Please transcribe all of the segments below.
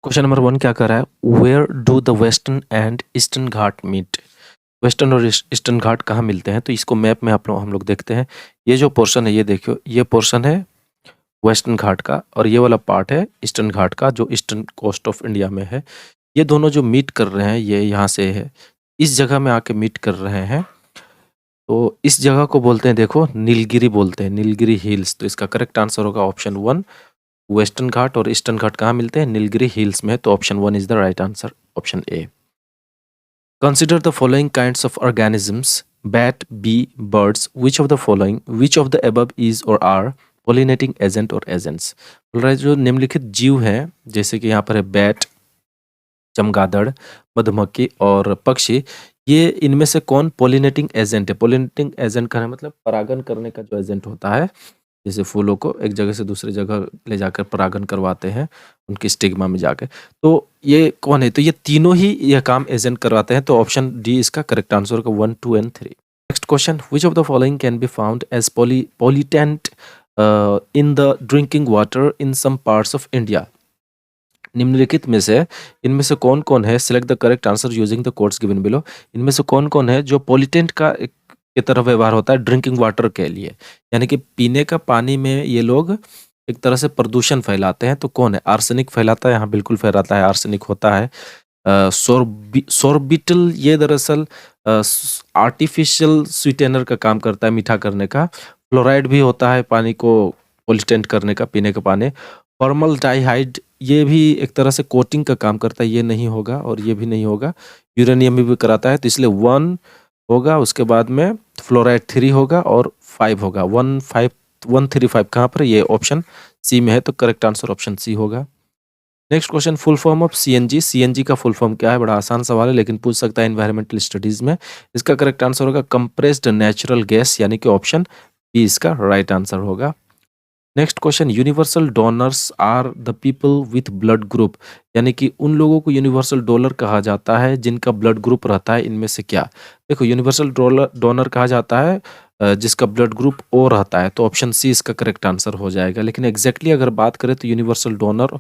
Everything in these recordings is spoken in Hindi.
क्वेश्चन नंबर 1 क्या कर रहा है? Where do the Western and Eastern Ghat meet? Western और ईस्टर्न घाट कहाँ मिलते हैं? तो इसको मैप में हम लोग देखते हैं। ये जो पोर्शन है ये देखियो, ये पोर्शन है वेस्टर्न घाट का और ये वाला पार्ट है ईस्टर्न घाट का जो ईस्टर्न कोस्ट ऑफ इंडिया में है। ये दोनों जो मीट कर रहे हैं ये यहाँ से है, इस जगह में आके मीट कर रहे हैं। तो इस जगह को बोलते हैं, देखो नीलगिरी बोलते हैं, नीलगिरी हिल्स। तो इसका करेक्ट आंसर होगा ऑप्शन 1। वेस्टर्न घाट और ईस्टर्न घाट कहाँ मिलते हैं? नीलगिरी हिल्स में। तो option 1 is the right answer, option A. Consider the following kinds of organisms: bat, bee, birds. Which of the above is or are pollinating agent or agents? बोल रहा है जो निम्नलिखित जीव हैं, जैसे कि यहाँ पर है बैट, चमगादड़, मधुमक्खी और पक्षी, ये इनमें से कौन पॉलिनेटिंग एजेंट है? पॉलिनेटिंग एजेंट का मतलब परागन करने का जो एजेंट होता है, जैसे फूलों को एक जगह से दूसरी जगह ले जाकर परागन करवाते हैं उनकी स्टिग्मा में जाके, तो ये कौन है? तो ये तीनों ही यह काम एजेंट करवाते हैं। तो ऑप्शन डी इसका करेक्ट आंसर होगा, 1, 2 and 3। Next question, which of the following can be found as pollutant in the drinking water in some parts of India? निम्नलिखित में से इनमें से कौन कौन है? Select the correct answer using the codes given below. इनमें से कौन कौन है जो पॉलिटेंट का की तरह व्यवहार होता है ड्रिंकिंग वाटर के लिए, यानी कि पीने का पानी में ये लोग एक तरह से प्रदूषण फैलाते हैं? तो कौन है? आर्सेनिक फैलाता है, यहाँ बिल्कुल फैलाता है, आर्सेनिक होता है। सोर्बिटल, ये दरअसल आर्टिफिशियल स्वीटेनर का काम करता है, मीठा करने का। फ्लोराइड भी होता है पानी को पोलिटेंट करने का, पीने का पानी। फॉर्मल्डिहाइड, ये भी एक तरह से कोटिंग का काम करता है, ये नहीं होगा और ये भी नहीं होगा। यूरेनियम भी कराता है, तो इसलिए 1 होगा, उसके बाद में फ्लोराइड 3 होगा और 5 होगा। 135 कहाँ पर? ये ऑप्शन सी में है, तो करेक्ट आंसर ऑप्शन सी होगा। Next question, full form of CNG. CNG का फुल फॉर्म क्या है? बड़ा आसान सवाल है लेकिन पूछ सकता है एनवायरमेंटल स्टडीज में। इसका करेक्ट आंसर होगा कंप्रेस्ड नेचुरल गैस, यानी कि ऑप्शन बी इसका राइट आंसर होगा। Next question, universal donors are the people with blood group, यानी कि उन लोगों को यूनिवर्सल डोनर कहा जाता है जिनका ब्लड ग्रुप रहता है इनमें से क्या? देखो, यूनिवर्सल डोनर कहा जाता है जिसका ब्लड ग्रुप ओ रहता है, तो ऑप्शन सी इसका करेक्ट आंसर हो जाएगा। लेकिन एग्जैक्टली अगर बात करें तो यूनिवर्सल डोनर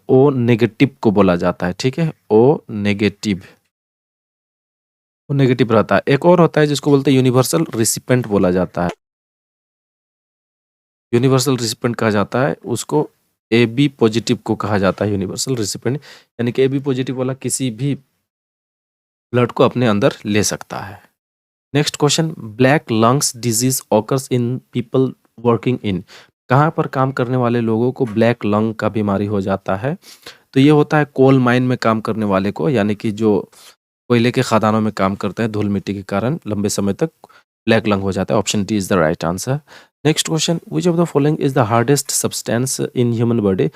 ओ नेगेटिव को बोला जाता है, ठीक है, ओ नेगेटिव रहता है। एक और होता है जिसको बोलते हैं यूनिवर्सल रिसिपेंट बोला जाता है। यूनिवर्सल रिसिपेंट कहा जाता है उसको, ए बी पॉजिटिव को कहा जाता है यूनिवर्सल रिसिपेंट, यानी कि ए बी पॉजिटिव वाला किसी भी ब्लड को अपने अंदर ले सकता है। Next question, black lungs disease occurs in people working in, कहाँ पर काम करने वाले लोगों को ब्लैक लंग का बीमारी हो जाता है? तो ये होता है कोल माइन में काम करने वाले को, यानी कि जो कोयले के खदानों में काम करते हैं, धूल मिट्टी के कारण लंबे समय तक ब्लैक लंग हो जाता है। Option D is the right answer. Next question, which of the following is the hardest substance in human body?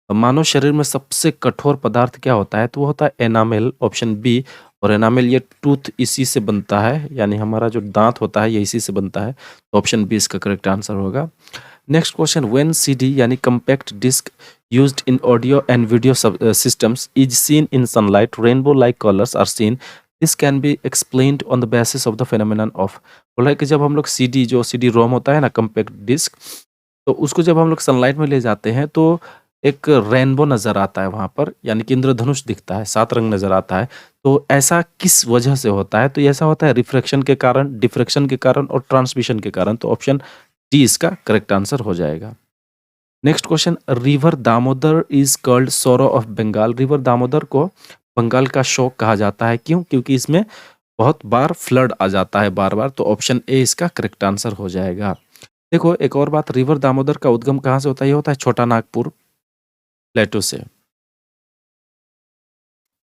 मानव शरीर में सबसे कठोर पदार्थ क्या होता है? तो वो होता है एनामेल, ऑप्शन बी। और एनामेल ये टूथ इसी से बनता है, यानी हमारा जो दांत होता है ये इसी से बनता है, तो ऑप्शन बी इसका करेक्ट आंसर होगा। नेक्स्ट क्वेश्चन, व्हेन सीडी यानी compact disc used in audio and video systems is seen in sunlight, rainbow like colours are seen, this can be explained on the basis of the phenomenon of. बोला है कि जब हम लोग सीडी, जो सीडी रोम होता है ना, कंपैक्ट डिस्क, तो उसको जब हम लोग सनलाइट में ले जाते हैं तो एक रेनबो नज़र आता है वहाँ पर, यानी कि इंद्रधनुष दिखता है, 7 रंग नज़र आता है। तो ऐसा किस वजह से होता है? तो ऐसा होता है रिफ्रैक्शन के कारण, डिफ्रैक्शन के कारण और ट्रांसमिशन के कारण, तो ऑप्शन डी इसका करेक्ट आंसर हो जाएगा। Next question, river Damodar is called sorrow of Bengal. River Damodar को बंगाल का शोक कहा जाता है, क्यों? क्योंकि इसमें बहुत बार फ्लड आ जाता है, बार बार, तो ऑप्शन ए इसका करेक्ट आंसर हो जाएगा। देखो, एक और बात, रिवर दामोदर का उद्गम कहाँ से होता है? ये होता है छोटा नागपुर प्लेटो से,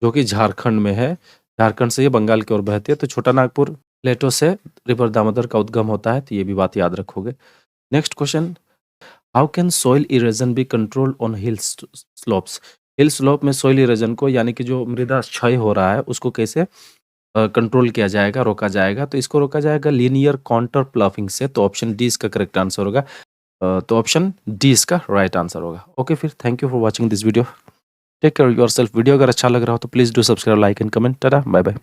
जो कि झारखंड में है। झारखंड से ये बंगाल की ओर बहती है, तो छोटा नागपुर प्लेटो से रिवर दामोदर का उद्गम होता है, तो ये भी बात याद रखोगे। Next question, how can soil erosion be controlled on hill slopes? Hill slope में सॉइल इरोजन को, यानी कि जो मृदा क्षय हो रहा है उसको कैसे कंट्रोल किया जाएगा, रोका जाएगा? तो इसको रोका जाएगा लीनियर काउंटर प्लॉफिंग से, तो ऑप्शन डी इसका करेक्ट आंसर होगा। तो ऑप्शन डी इसका राइट आंसर होगा। ओके, फिर thank you for watching this video. Take care yourself. Video अगर अच्छा लग रहा हो तो please do subscribe, like and comment. Tata, bye bye.